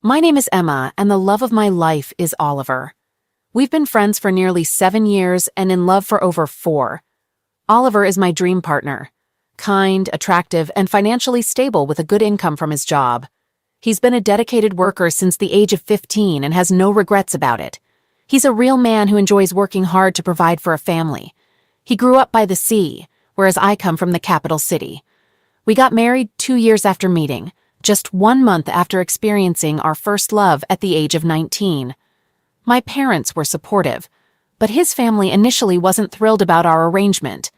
My name is Emma, and the love of my life is Oliver. We've been friends for nearly 7 years and in love for over 4. Oliver is my dream partner. Kind, attractive, and financially stable with a good income from his job. He's been a dedicated worker since the age of 15 and has no regrets about it. He's a real man who enjoys working hard to provide for a family. He grew up by the sea, whereas I come from the capital city. We got married 2 years after meeting, just 1 month after experiencing our first love at the age of 19. My parents were supportive, but his family initially wasn't thrilled about our arrangement.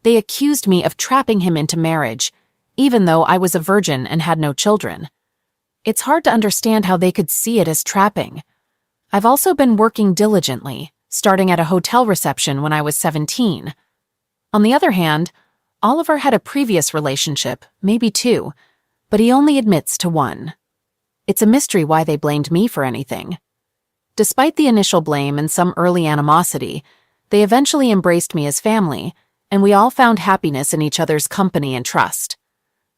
They accused me of trapping him into marriage, even though I was a virgin and had no children. It's hard to understand how they could see it as trapping. I've also been working diligently, starting at a hotel reception when I was 17. On the other hand, Oliver had a previous relationship, maybe 2, but he only admits to 1. It's a mystery why they blamed me for anything. Despite the initial blame and some early animosity, they eventually embraced me as family, and we all found happiness in each other's company and trust.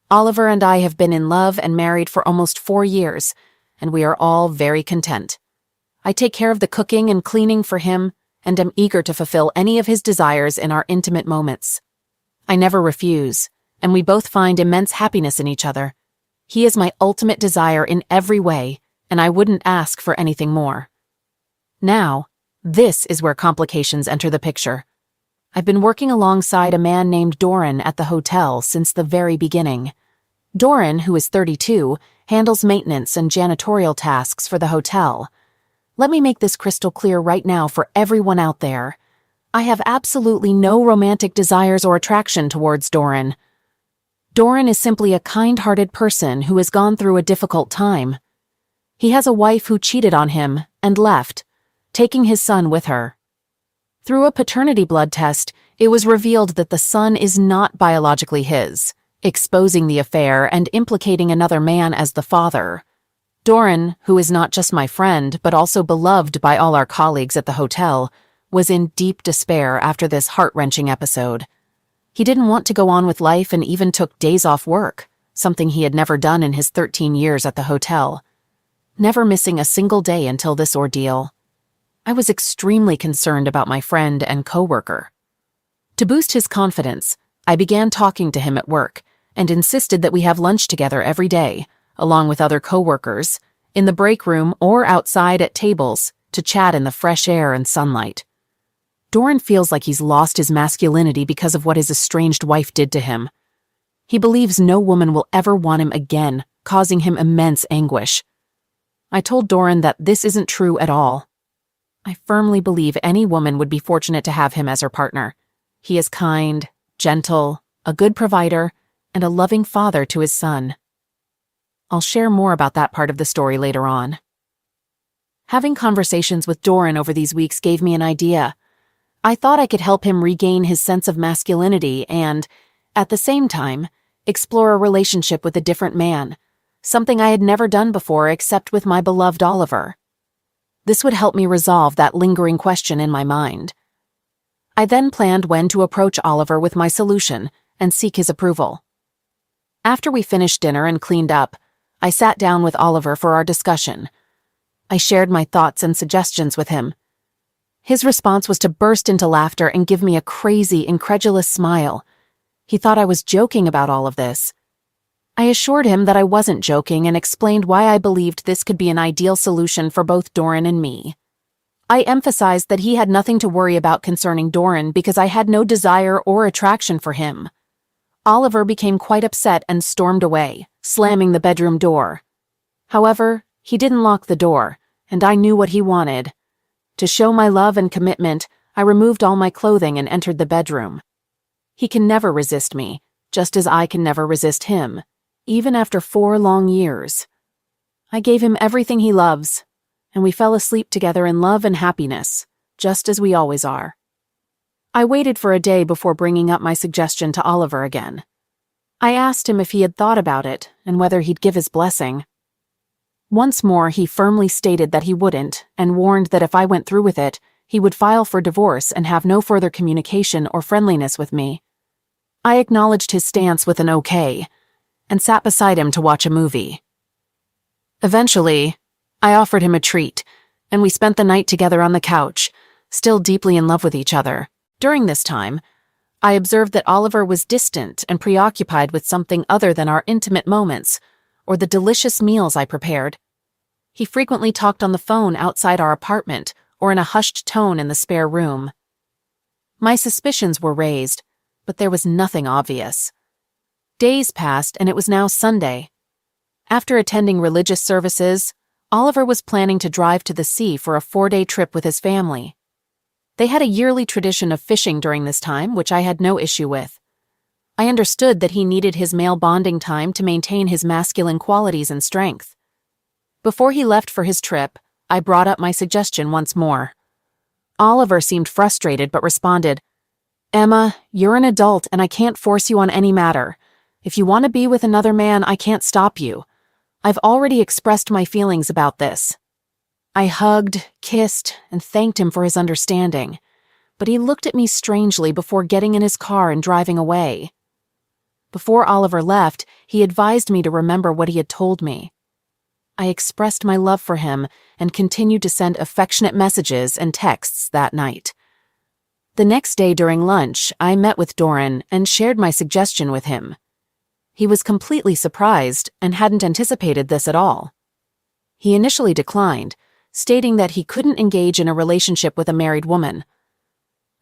Oliver and I have been in love and married for almost 4 years, and we are all very content. I take care of the cooking and cleaning for him, and am eager to fulfill any of his desires in our intimate moments. I never refuse, and we both find immense happiness in each other. He is my ultimate desire in every way, and I wouldn't ask for anything more. Now, this is where complications enter the picture. I've been working alongside a man named Doran at the hotel since the very beginning. Doran, who is 32, handles maintenance and janitorial tasks for the hotel. Let me make this crystal clear right now for everyone out there. I have absolutely no romantic desires or attraction towards Doran. Doran is simply a kind-hearted person who has gone through a difficult time. He has a wife who cheated on him and left, taking his son with her. Through a paternity blood test, it was revealed that the son is not biologically his, exposing the affair and implicating another man as the father. Doran, who is not just my friend but also beloved by all our colleagues at the hotel, was in deep despair after this heart-wrenching episode. He didn't want to go on with life and even took days off work, something he had never done in his 13 years at the hotel, never missing a single day until this ordeal. I was extremely concerned about my friend and coworker. To boost his confidence, I began talking to him at work and insisted that we have lunch together every day, along with other coworkers, in the break room or outside at tables, to chat in the fresh air and sunlight. Doran feels like he's lost his masculinity because of what his estranged wife did to him. He believes no woman will ever want him again, causing him immense anguish. I told Doran that this isn't true at all. I firmly believe any woman would be fortunate to have him as her partner. He is kind, gentle, a good provider, and a loving father to his son. I'll share more about that part of the story later on. Having conversations with Doran over these weeks gave me an idea. I thought I could help him regain his sense of masculinity and, at the same time, explore a relationship with a different man, something I had never done before except with my beloved Oliver. This would help me resolve that lingering question in my mind. I then planned when to approach Oliver with my solution and seek his approval. After we finished dinner and cleaned up, I sat down with Oliver for our discussion. I shared my thoughts and suggestions with him. His response was to burst into laughter and give me a crazy, incredulous smile. He thought I was joking about all of this. I assured him that I wasn't joking and explained why I believed this could be an ideal solution for both Doran and me. I emphasized that he had nothing to worry about concerning Doran because I had no desire or attraction for him. Oliver became quite upset and stormed away, slamming the bedroom door. However, he didn't lock the door, and I knew what he wanted. To show my love and commitment, I removed all my clothing and entered the bedroom. He can never resist me, just as I can never resist him, even after 4 long years. I gave him everything he loves, and we fell asleep together in love and happiness, just as we always are. I waited for a day before bringing up my suggestion to Oliver again. I asked him if he had thought about it and whether he'd give his blessing. Once more, he firmly stated that he wouldn't and warned that if I went through with it, he would file for divorce and have no further communication or friendliness with me. I acknowledged his stance with an okay and sat beside him to watch a movie. Eventually, I offered him a treat, and we spent the night together on the couch, still deeply in love with each other. During this time, I observed that Oliver was distant and preoccupied with something other than our intimate moments or the delicious meals I prepared. He frequently talked on the phone outside our apartment or in a hushed tone in the spare room. My suspicions were raised, but there was nothing obvious. Days passed, and it was now Sunday. After attending religious services, Oliver was planning to drive to the sea for a 4-day trip with his family. They had a yearly tradition of fishing during this time, which I had no issue with. I understood that he needed his male bonding time to maintain his masculine qualities and strength. Before he left for his trip, I brought up my suggestion once more. Oliver seemed frustrated but responded, "Emma, you're an adult and I can't force you on any matter. If you want to be with another man, I can't stop you. I've already expressed my feelings about this." I hugged, kissed, and thanked him for his understanding, but he looked at me strangely before getting in his car and driving away. Before Oliver left, he advised me to remember what he had told me. I expressed my love for him and continued to send affectionate messages and texts that night. The next day during lunch, I met with Doran and shared my suggestion with him. He was completely surprised and hadn't anticipated this at all. He initially declined, stating that he couldn't engage in a relationship with a married woman.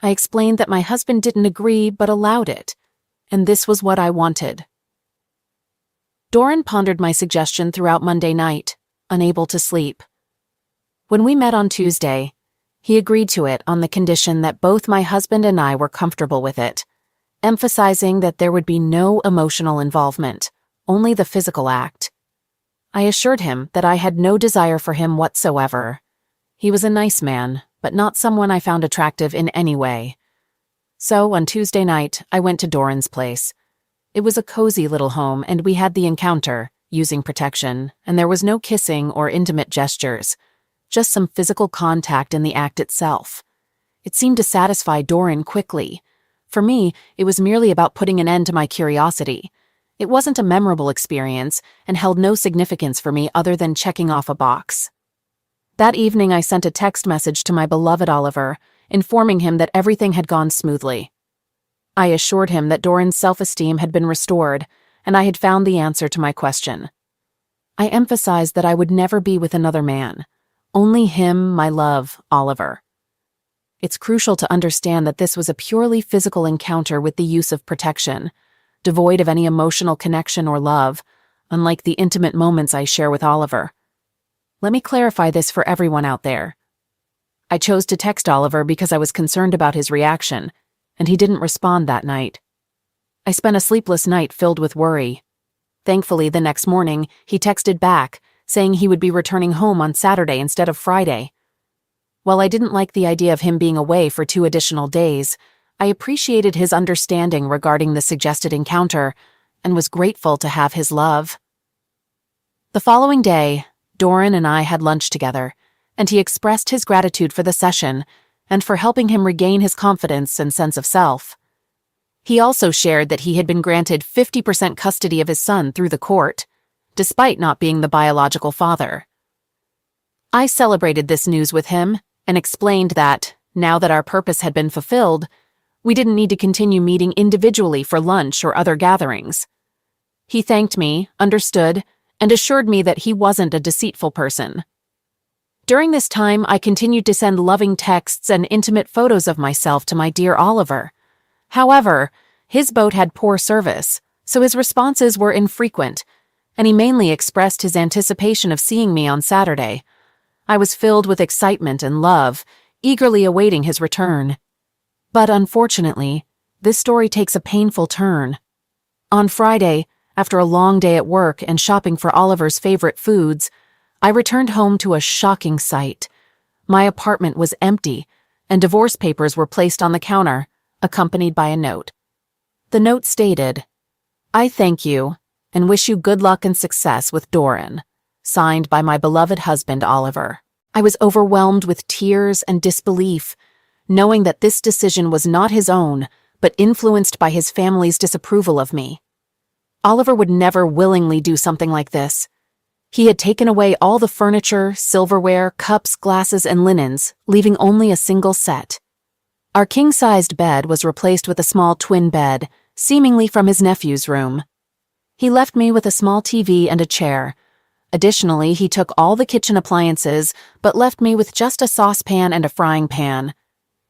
I explained that my husband didn't agree but allowed it, and this was what I wanted. Doran pondered my suggestion throughout Monday night, unable to sleep. When we met on Tuesday, he agreed to it on the condition that both my husband and I were comfortable with it, emphasizing that there would be no emotional involvement, only the physical act. I assured him that I had no desire for him whatsoever. He was a nice man, but not someone I found attractive in any way. So on Tuesday night, I went to Doran's place. It was a cozy little home, and we had the encounter, using protection, and there was no kissing or intimate gestures, just some physical contact in the act itself. It seemed to satisfy Doran quickly. For me, it was merely about putting an end to my curiosity. It wasn't a memorable experience and held no significance for me other than checking off a box. That evening, I sent a text message to my beloved Oliver, informing him that everything had gone smoothly. I assured him that Doran's self-esteem had been restored, and I had found the answer to my question. I emphasized that I would never be with another man. Only him, my love, Oliver. It's crucial to understand that this was a purely physical encounter with the use of protection, devoid of any emotional connection or love, unlike the intimate moments I share with Oliver. Let me clarify this for everyone out there. I chose to text Oliver because I was concerned about his reaction, and he didn't respond that night. I spent a sleepless night filled with worry. Thankfully, the next morning, he texted back, saying he would be returning home on Saturday instead of Friday. While I didn't like the idea of him being away for 2 additional days, I appreciated his understanding regarding the suggested encounter and was grateful to have his love. The following day, Doran and I had lunch together, and he expressed his gratitude for the session and for helping him regain his confidence and sense of self. He also shared that he had been granted 50% custody of his son through the court, despite not being the biological father. I celebrated this news with him and explained that, now that our purpose had been fulfilled, we didn't need to continue meeting individually for lunch or other gatherings. He thanked me, understood, and assured me that he wasn't a deceitful person. During this time, I continued to send loving texts and intimate photos of myself to my dear Oliver. However, his boat had poor service, so his responses were infrequent, and he mainly expressed his anticipation of seeing me on Saturday. I was filled with excitement and love, eagerly awaiting his return. But unfortunately, this story takes a painful turn. On Friday, after a long day at work and shopping for Oliver's favorite foods, I returned home to a shocking sight. My apartment was empty, and divorce papers were placed on the counter, accompanied by a note. The note stated, "I thank you and wish you good luck and success with Doran," signed by my beloved husband, Oliver. I was overwhelmed with tears and disbelief, knowing that this decision was not his own, but influenced by his family's disapproval of me. Oliver would never willingly do something like this. He had taken away all the furniture, silverware, cups, glasses, and linens, leaving only a single set. Our king-sized bed was replaced with a small twin bed, seemingly from his nephew's room. He left me with a small TV and a chair. Additionally, he took all the kitchen appliances, but left me with just a saucepan and a frying pan.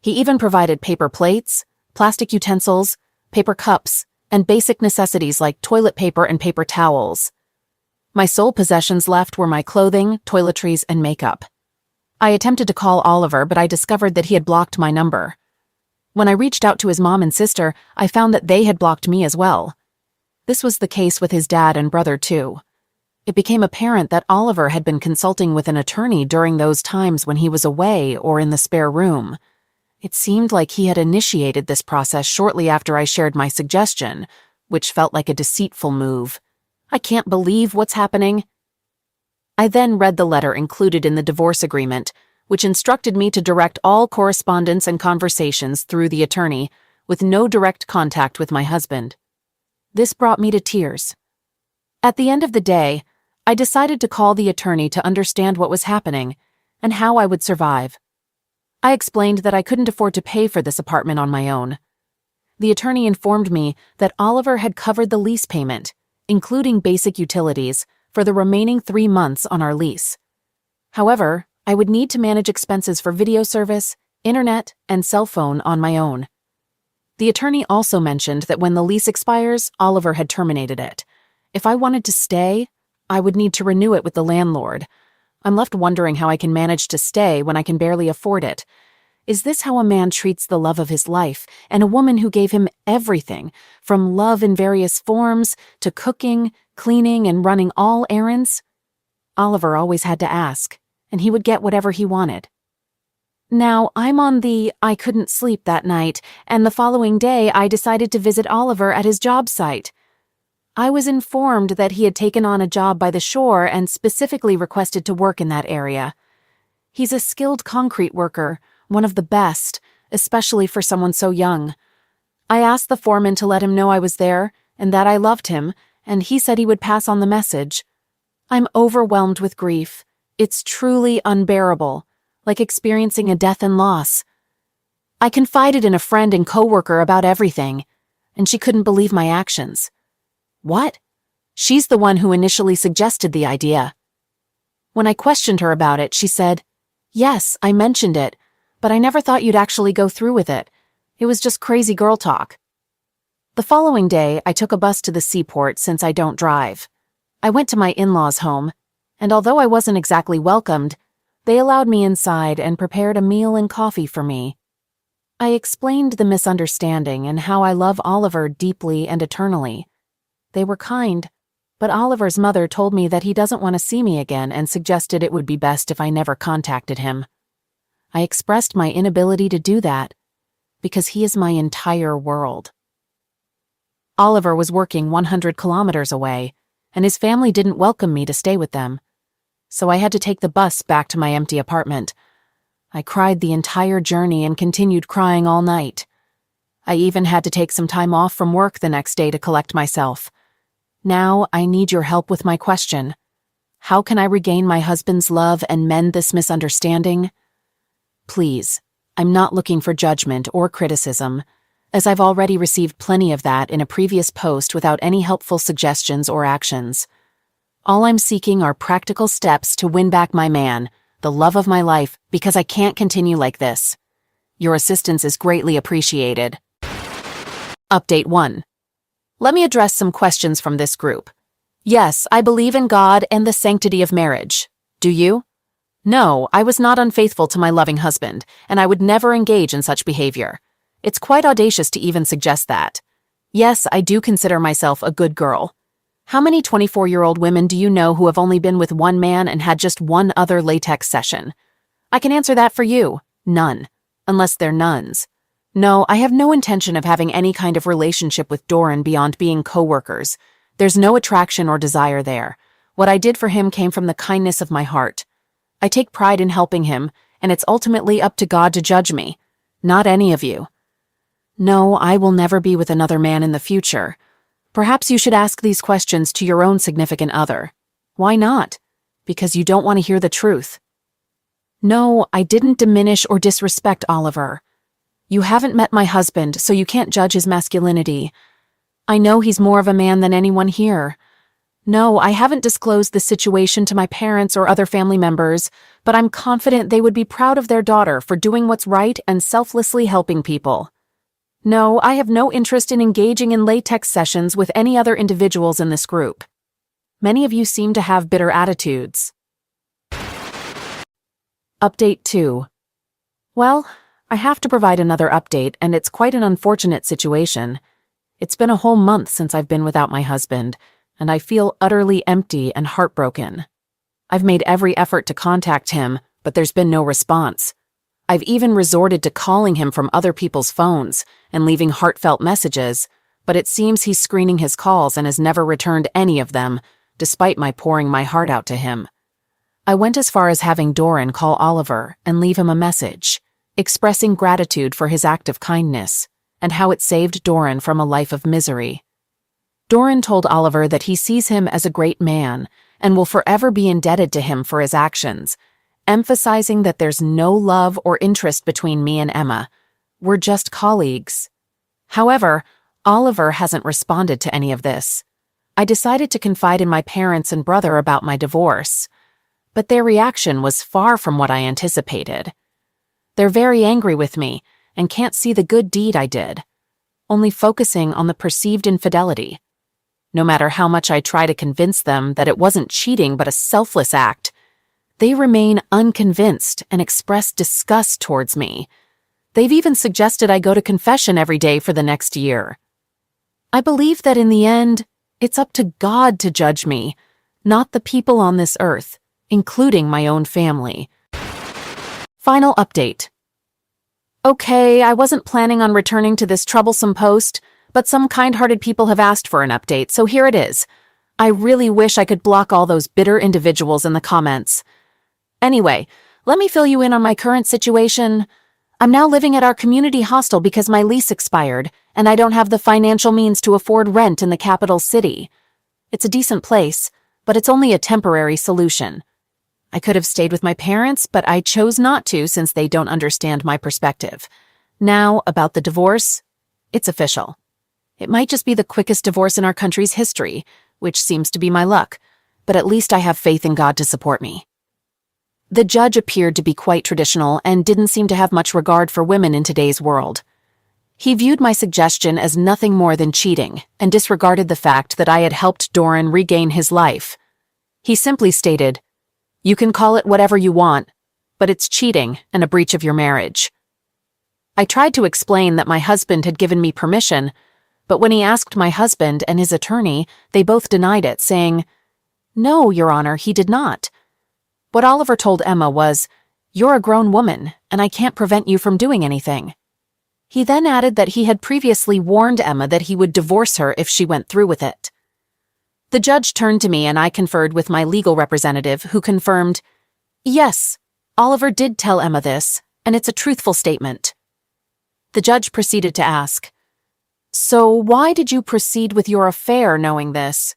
He even provided paper plates, plastic utensils, paper cups, and basic necessities like toilet paper and paper towels. My sole possessions left were my clothing, toiletries, and makeup. I attempted to call Oliver, but I discovered that he had blocked my number. When I reached out to his mom and sister, I found that they had blocked me as well. This was the case with his dad and brother too. It became apparent that Oliver had been consulting with an attorney during those times when he was away or in the spare room. It seemed like he had initiated this process shortly after I shared my suggestion, which felt like a deceitful move. I can't believe what's happening. I then read the letter included in the divorce agreement, which instructed me to direct all correspondence and conversations through the attorney, with no direct contact with my husband. This brought me to tears. At the end of the day, I decided to call the attorney to understand what was happening and how I would survive. I explained that I couldn't afford to pay for this apartment on my own. The attorney informed me that Oliver had covered the lease payment, including basic utilities, for the remaining 3 months on our lease. However, I would need to manage expenses for video service, internet, and cell phone on my own. The attorney also mentioned that when the lease expires, Oliver had terminated it. If I wanted to stay, I would need to renew it with the landlord. I'm left wondering how I can manage to stay when I can barely afford it. Is this how a man treats the love of his life and a woman who gave him everything, from love in various forms to cooking, cleaning, and running all errands? Oliver always had to ask, and he would get whatever he wanted. Now, I'm on the I couldn't sleep that night, and the following day I decided to visit Oliver at his job site. I was informed that he had taken on a job by the shore and specifically requested to work in that area. He's a skilled concrete worker, one of the best, especially for someone so young. I asked the foreman to let him know I was there and that I loved him, and he said he would pass on the message. I'm overwhelmed with grief. It's truly unbearable, like experiencing a death and loss. I confided in a friend and coworker about everything, and she couldn't believe my actions. What? She's the one who initially suggested the idea. When I questioned her about it, she said, "Yes, I mentioned it, but I never thought you'd actually go through with it. It was just crazy girl talk." The following day, I took a bus to the seaport since I don't drive. I went to my in-laws' home, and although I wasn't exactly welcomed, they allowed me inside and prepared a meal and coffee for me. I explained the misunderstanding and how I love Oliver deeply and eternally. They were kind, but Oliver's mother told me that he doesn't want to see me again and suggested it would be best if I never contacted him. I expressed my inability to do that because he is my entire world. Oliver was working 100 kilometers away, and his family didn't welcome me to stay with them, so I had to take the bus back to my empty apartment. I cried the entire journey and continued crying all night. I even had to take some time off from work the next day to collect myself. Now I need your help with my question. How can I regain my husband's love and mend this misunderstanding? Please, I'm not looking for judgment or criticism, as I've already received plenty of that in a previous post without any helpful suggestions or actions. All I'm seeking are practical steps to win back my man, the love of my life, because I can't continue like this. Your assistance is greatly appreciated. Update 1. Let me address some questions from this group. Yes, I believe in God and the sanctity of marriage. Do you? No, I was not unfaithful to my loving husband, and I would never engage in such behavior. It's quite audacious to even suggest that. Yes, I do consider myself a good girl. How many 24-year-old women do you know who have only been with one man and had just one other latex session? I can answer that for you. None. Unless they're nuns. No, I have no intention of having any kind of relationship with Doran beyond being co-workers. There's no attraction or desire there. What I did for him came from the kindness of my heart. I take pride in helping him, and it's ultimately up to God to judge me, not any of you. No, I will never be with another man in the future. Perhaps you should ask these questions to your own significant other. Why not? because you don't want to hear the truth. No, I didn't diminish or disrespect Oliver. You haven't met my husband, so you can't judge his masculinity. I know he's more of a man than anyone here. No, I haven't disclosed the situation to my parents or other family members, but I'm confident they would be proud of their daughter for doing what's right and selflessly helping people. No, I have no interest in engaging in latex sessions with any other individuals in this group. Many of you seem to have bitter attitudes. Update 2. Well, I have to provide another update, and it's quite an unfortunate situation. It's been a whole month since I've been without my husband, and I feel utterly empty and heartbroken. I've made every effort to contact him, but there's been no response. I've even resorted to calling him from other people's phones and leaving heartfelt messages, but it seems he's screening his calls and has never returned any of them, despite my pouring my heart out to him. I went as far as having Doran call Oliver and leave him a message, expressing gratitude for his act of kindness and how it saved Doran from a life of misery. Doran told Oliver that he sees him as a great man and will forever be indebted to him for his actions, emphasizing that there's no love or interest between me and Emma. We're just colleagues. However, Oliver hasn't responded to any of this. I decided to confide in my parents and brother about my divorce, but their reaction was far from what I anticipated. They're very angry with me and can't see the good deed I did, only focusing on the perceived infidelity. No matter how much I try to convince them that it wasn't cheating but a selfless act, they remain unconvinced and express disgust towards me. They've even suggested I go to confession every day for the next year. I believe that in the end, it's up to God to judge me, not the people on this earth, including my own family. Final update. Okay, I wasn't planning on returning to this troublesome post, but some kind-hearted people have asked for an update, so here it is. I really wish I could block all those bitter individuals in the comments. Anyway, let me fill you in on my current situation. I'm now living at our community hostel because my lease expired, and I don't have the financial means to afford rent in the capital city. It's a decent place, but it's only a temporary solution. I could have stayed with my parents, but I chose not to since they don't understand my perspective. Now, about the divorce, it's official. It might just be the quickest divorce in our country's history, which seems to be my luck, but at least I have faith in God to support me. The judge appeared to be quite traditional and didn't seem to have much regard for women in today's world. He viewed my suggestion as nothing more than cheating and disregarded the fact that I had helped Doran regain his life. He simply stated, "You can call it whatever you want, but it's cheating and a breach of your marriage." I tried to explain that my husband had given me permission, but when he asked my husband and his attorney, they both denied it, saying, "No, Your Honor, he did not." What Oliver told Emma was, "You're a grown woman, and I can't prevent you from doing anything." He then added that he had previously warned Emma that he would divorce her if she went through with it. The judge turned to me and I conferred with my legal representative, who confirmed, "Yes, Oliver did tell Emma this, and it's a truthful statement." The judge proceeded to ask, "So why did you proceed with your affair knowing this?"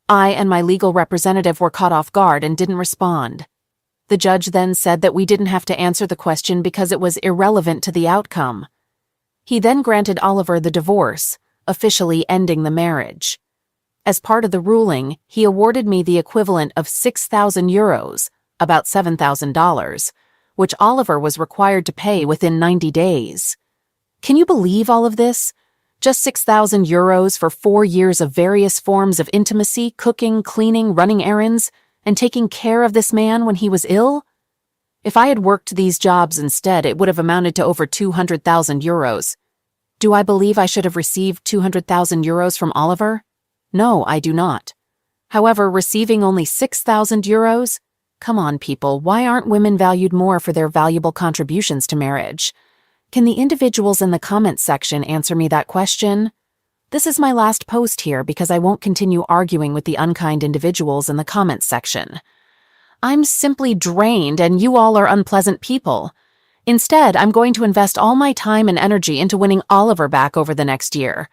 I and my legal representative were caught off guard and didn't respond. The judge then said that we didn't have to answer the question because it was irrelevant to the outcome. He then granted Oliver the divorce, officially ending the marriage. As part of the ruling, he awarded me the equivalent of 6,000 euros, about $7,000, which Oliver was required to pay within 90 days. Can you believe all of this? Just 6,000 euros for 4 years of various forms of intimacy, cooking, cleaning, running errands, and taking care of this man when he was ill? If I had worked these jobs instead, it would have amounted to over 200,000 euros. Do I believe I should have received 200,000 euros from Oliver? No, I do not. However, receiving only 6,000 euros? Come on, people, why aren't women valued more for their valuable contributions to marriage? Can the individuals in the comments section answer me that question? This is my last post here because I won't continue arguing with the unkind individuals in the comments section. I'm simply drained and you all are unpleasant people. Instead, I'm going to invest all my time and energy into winning Oliver back over the next year.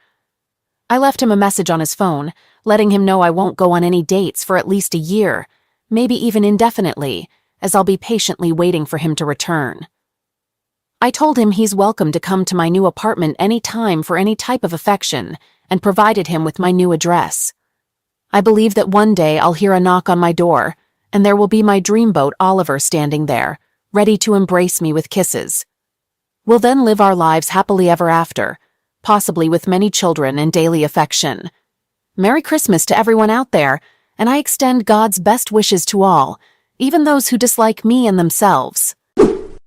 I left him a message on his phone, letting him know I won't go on any dates for at least a year. maybe even indefinitely, as I'll be patiently waiting for him to return. I told him he's welcome to come to my new apartment any time for any type of affection, and provided him with my new address. I believe that one day I'll hear a knock on my door, and there will be my dreamboat Oliver standing there, ready to embrace me with kisses. We'll then live our lives happily ever after, possibly with many children and daily affection. Merry Christmas to everyone out there, and I extend God's best wishes to all, even those who dislike me and themselves.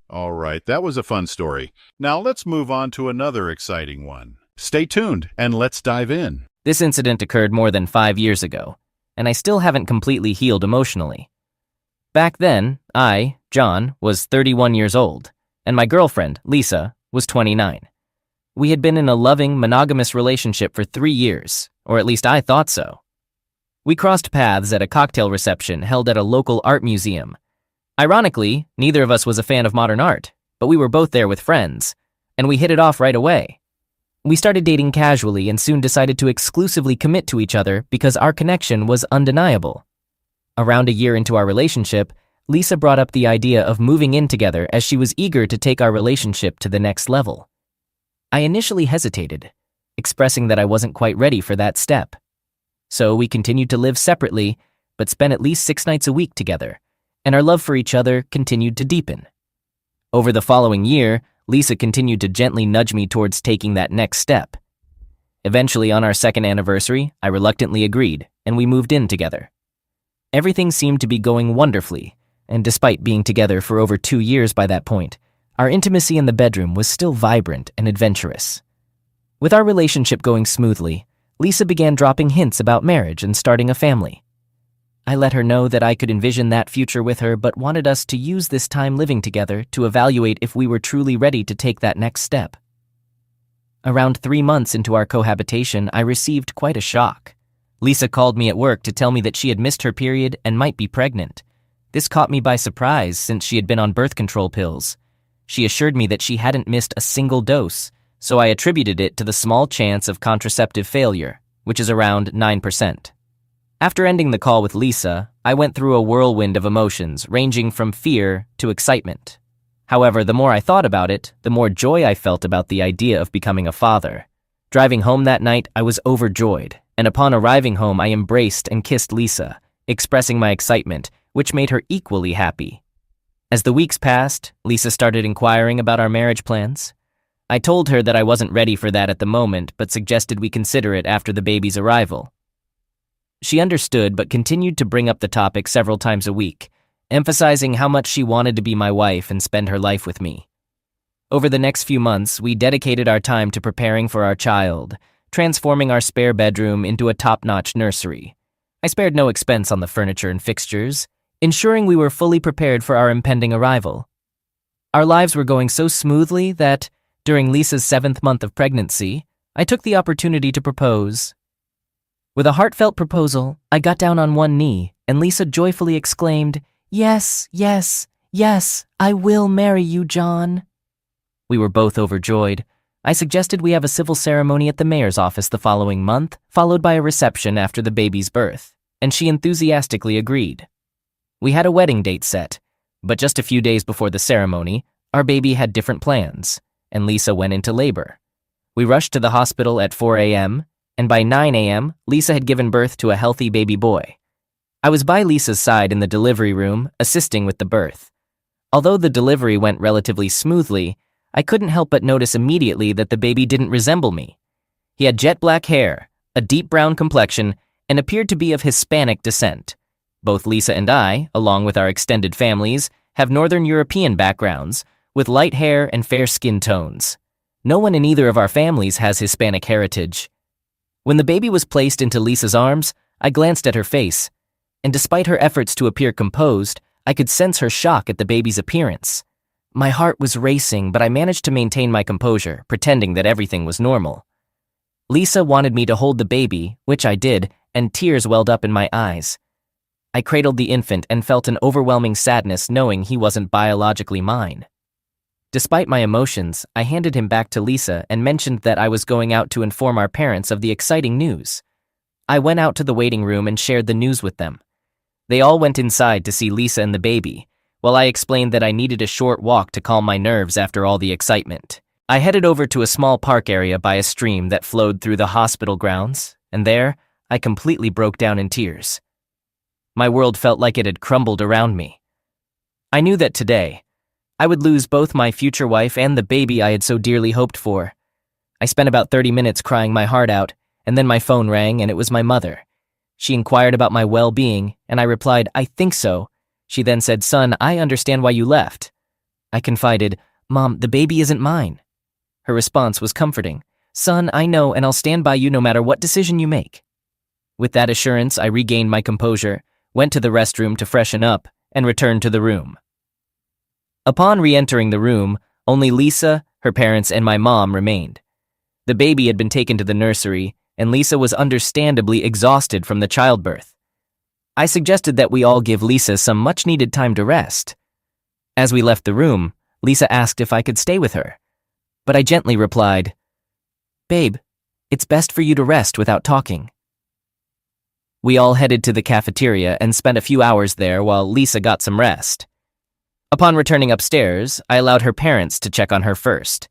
All right, that was a fun story. Now let's move on to another exciting one. Stay tuned and let's dive in. This incident occurred more than 5 years ago, and I still haven't completely healed emotionally. Back then, I, John, was 31 years old, and my girlfriend, Lisa, was 29. We had been in a loving, monogamous relationship for 3 years, or at least I thought so. We crossed paths at a cocktail reception held at a local art museum. Ironically, neither of us was a fan of modern art, but we were both there with friends, and we hit it off right away. We started dating casually and soon decided to exclusively commit to each other because our connection was undeniable. Around a year into our relationship, Lisa brought up the idea of moving in together as she was eager to take our relationship to the next level. I initially hesitated, expressing that I wasn't quite ready for that step. So we continued to live separately, but spent at least 6 nights a week together, and our love for each other continued to deepen. Over the following year, Lisa continued to gently nudge me towards taking that next step. Eventually, on our 2nd anniversary, I reluctantly agreed, and we moved in together. Everything seemed to be going wonderfully, and despite being together for over 2 years by that point, our intimacy in the bedroom was still vibrant and adventurous. With our relationship going smoothly, Lisa began dropping hints about marriage and starting a family. I let her know that I could envision that future with her, but wanted us to use this time living together to evaluate if we were truly ready to take that next step. Around 3 months into our cohabitation, I received quite a shock. Lisa called me at work to tell me that she had missed her period and might be pregnant. This caught me by surprise since she had been on birth control pills. She assured me that she hadn't missed a single dose, so I attributed it to the small chance of contraceptive failure, which is around 9%. After ending the call with Lisa, I went through a whirlwind of emotions ranging from fear to excitement. However, the more I thought about it, the more joy I felt about the idea of becoming a father. Driving home that night, I was overjoyed, and upon arriving home, I embraced and kissed Lisa, expressing my excitement, which made her equally happy. As the weeks passed, Lisa started inquiring about our marriage plans. I told her that I wasn't ready for that at the moment, but suggested we consider it after the baby's arrival. She understood but continued to bring up the topic several times a week, emphasizing how much she wanted to be my wife and spend her life with me. Over the next few months, we dedicated our time to preparing for our child, transforming our spare bedroom into a top-notch nursery. I spared no expense on the furniture and fixtures, ensuring we were fully prepared for our impending arrival. Our lives were going so smoothly that, during Lisa's 7th month of pregnancy, I took the opportunity to propose. With a heartfelt proposal, I got down on one knee, and Lisa joyfully exclaimed, "Yes, yes, yes, I will marry you, John." We were both overjoyed. I suggested we have a civil ceremony at the mayor's office the following month, followed by a reception after the baby's birth, and she enthusiastically agreed. We had a wedding date set, but just a few days before the ceremony, our baby had different plans, and Lisa went into labor. We rushed to the hospital at 4 a.m., and by 9 a.m., Lisa had given birth to a healthy baby boy. I was by Lisa's side in the delivery room, assisting with the birth. Although the delivery went relatively smoothly, I couldn't help but notice immediately that the baby didn't resemble me. He had jet black hair, a deep brown complexion, and appeared to be of Hispanic descent. Both Lisa and I, along with our extended families, have Northern European backgrounds, with light hair and fair skin tones. No one in either of our families has Hispanic heritage. When the baby was placed into Lisa's arms, I glanced at her face, and despite her efforts to appear composed, I could sense her shock at the baby's appearance. My heart was racing, but I managed to maintain my composure, pretending that everything was normal. Lisa wanted me to hold the baby, which I did, and tears welled up in my eyes. I cradled the infant and felt an overwhelming sadness knowing he wasn't biologically mine. Despite my emotions, I handed him back to Lisa and mentioned that I was going out to inform our parents of the exciting news. I went out to the waiting room and shared the news with them. They all went inside to see Lisa and the baby, while I explained that I needed a short walk to calm my nerves after all the excitement. I headed over to a small park area by a stream that flowed through the hospital grounds, and there, I completely broke down in tears. My world felt like it had crumbled around me. I knew that today, I would lose both my future wife and the baby I had so dearly hoped for. I spent about 30 minutes crying my heart out, and then my phone rang and it was my mother. She inquired about my well-being, and I replied, "I think so." She then said, "Son, I understand why you left." I confided, "Mom, the baby isn't mine." Her response was comforting. "Son, I know, and I'll stand by you no matter what decision you make." With that assurance, I regained my composure, went to the restroom to freshen up, and returned to the room. Upon re-entering the room, only Lisa, her parents, and my mom remained. The baby had been taken to the nursery, and Lisa was understandably exhausted from the childbirth. I suggested that we all give Lisa some much-needed time to rest. As we left the room, Lisa asked if I could stay with her, but I gently replied, "Babe, it's best for you to rest without talking." We all headed to the cafeteria and spent a few hours there while Lisa got some rest. Upon returning upstairs, I allowed her parents to check on her first.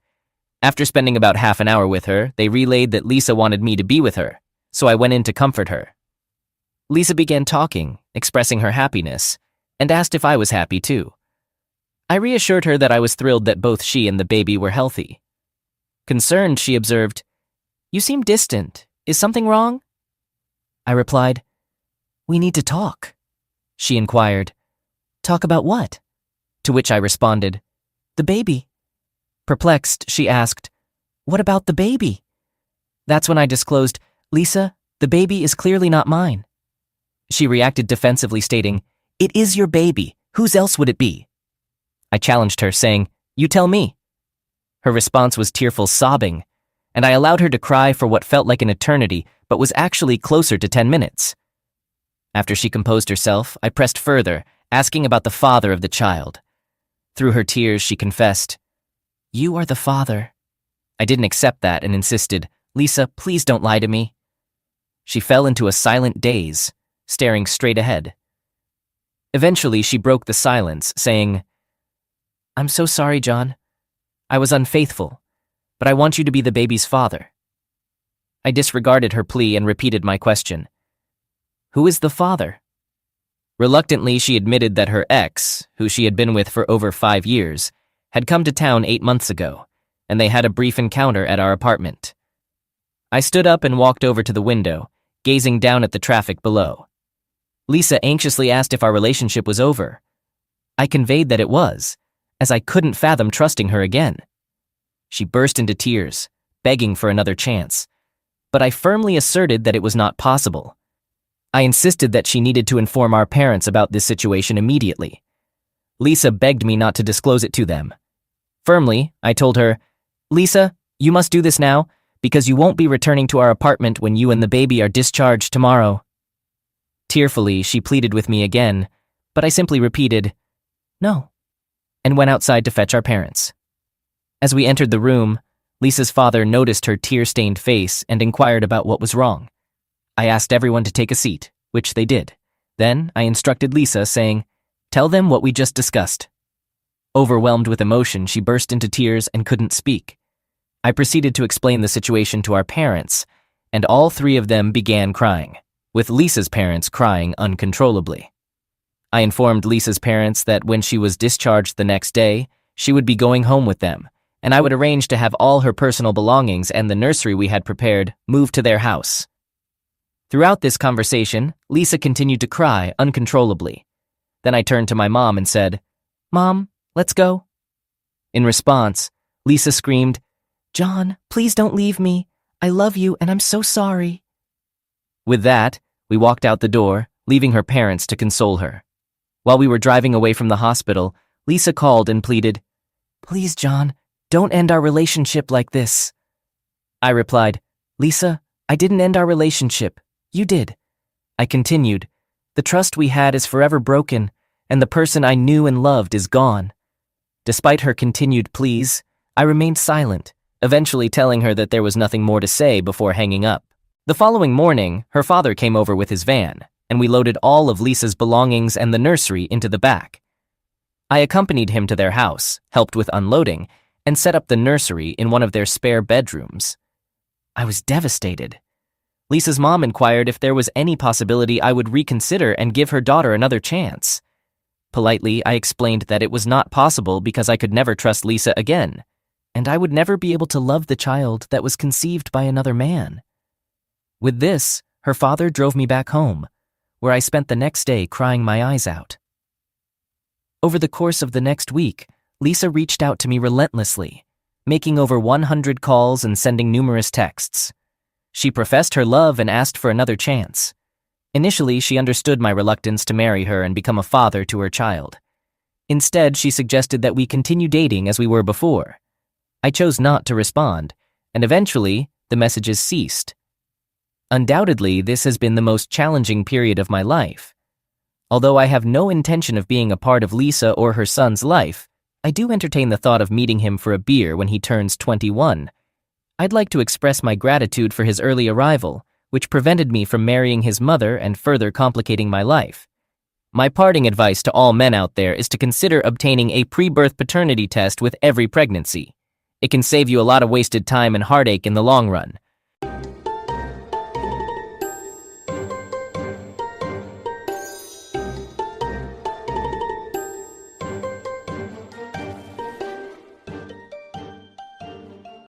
After spending about half an hour with her, they relayed that Lisa wanted me to be with her, so I went in to comfort her. Lisa began talking, expressing her happiness, and asked if I was happy too. I reassured her that I was thrilled that both she and the baby were healthy. Concerned, she observed, "You seem distant. Is something wrong?" I replied, "We need to talk." She inquired, "Talk about what?" To which I responded, "The baby." Perplexed, she asked, "What about the baby?" That's when I disclosed, "Lisa, the baby is clearly not mine." She reacted defensively, stating, "It is your baby. Whose else would it be?" I challenged her, saying, "You tell me." Her response was tearful sobbing, and I allowed her to cry for what felt like an eternity, but was actually closer to 10 minutes. After she composed herself, I pressed further, asking about the father of the child. Through her tears, she confessed, "You are the father." I didn't accept that and insisted, "Lisa, please don't lie to me." She fell into a silent daze, staring straight ahead. Eventually, she broke the silence, saying, "I'm so sorry, John. I was unfaithful, but I want you to be the baby's father." I disregarded her plea and repeated my question. "Who is the father?" Reluctantly, she admitted that her ex, who she had been with for over 5 years, had come to town 8 months ago, and they had a brief encounter at our apartment. I stood up and walked over to the window, gazing down at the traffic below. Lisa anxiously asked if our relationship was over. I conveyed that it was, as I couldn't fathom trusting her again. She burst into tears, begging for another chance, but I firmly asserted that it was not possible. I insisted that she needed to inform our parents about this situation immediately. Lisa begged me not to disclose it to them. Firmly, I told her, "Lisa, you must do this now, because you won't be returning to our apartment when you and the baby are discharged tomorrow." Tearfully, she pleaded with me again, but I simply repeated, "No," and went outside to fetch our parents. As we entered the room, Lisa's father noticed her tear-stained face and inquired about what was wrong. I asked everyone to take a seat, which they did. Then I instructed Lisa, saying, "Tell them what we just discussed." Overwhelmed with emotion, she burst into tears and couldn't speak. I proceeded to explain the situation to our parents, and all 3 of them began crying, with Lisa's parents crying uncontrollably. I informed Lisa's parents that when she was discharged the next day, she would be going home with them, and I would arrange to have all her personal belongings and the nursery we had prepared moved to their house. Throughout this conversation, Lisa continued to cry uncontrollably. Then I turned to my mom and said, "Mom, let's go." In response, Lisa screamed, "John, please don't leave me. I love you and I'm so sorry." With that, we walked out the door, leaving her parents to console her. While we were driving away from the hospital, Lisa called and pleaded, "Please, John, don't end our relationship like this." I replied, "Lisa, I didn't end our relationship. You did." I continued, "The trust we had is forever broken, and the person I knew and loved is gone." Despite her continued pleas, I remained silent, eventually telling her that there was nothing more to say before hanging up. The following morning, her father came over with his van, and we loaded all of Lisa's belongings and the nursery into the back. I accompanied him to their house, helped with unloading, and set up the nursery in one of their spare bedrooms. I was devastated. Lisa's mom inquired if there was any possibility I would reconsider and give her daughter another chance. Politely, I explained that it was not possible because I could never trust Lisa again, and I would never be able to love the child that was conceived by another man. With this, her father drove me back home, where I spent the next day crying my eyes out. Over the course of the next week, Lisa reached out to me relentlessly, making over 100 calls and sending numerous texts. She professed her love and asked for another chance. Initially, she understood my reluctance to marry her and become a father to her child. Instead, she suggested that we continue dating as we were before. I chose not to respond, and eventually, the messages ceased. Undoubtedly, this has been the most challenging period of my life. Although I have no intention of being a part of Lisa or her son's life, I do entertain the thought of meeting him for a beer when he turns 21. I'd like to express my gratitude for his early arrival, which prevented me from marrying his mother and further complicating my life. My parting advice to all men out there is to consider obtaining a pre-birth paternity test with every pregnancy. It can save you a lot of wasted time and heartache in the long run.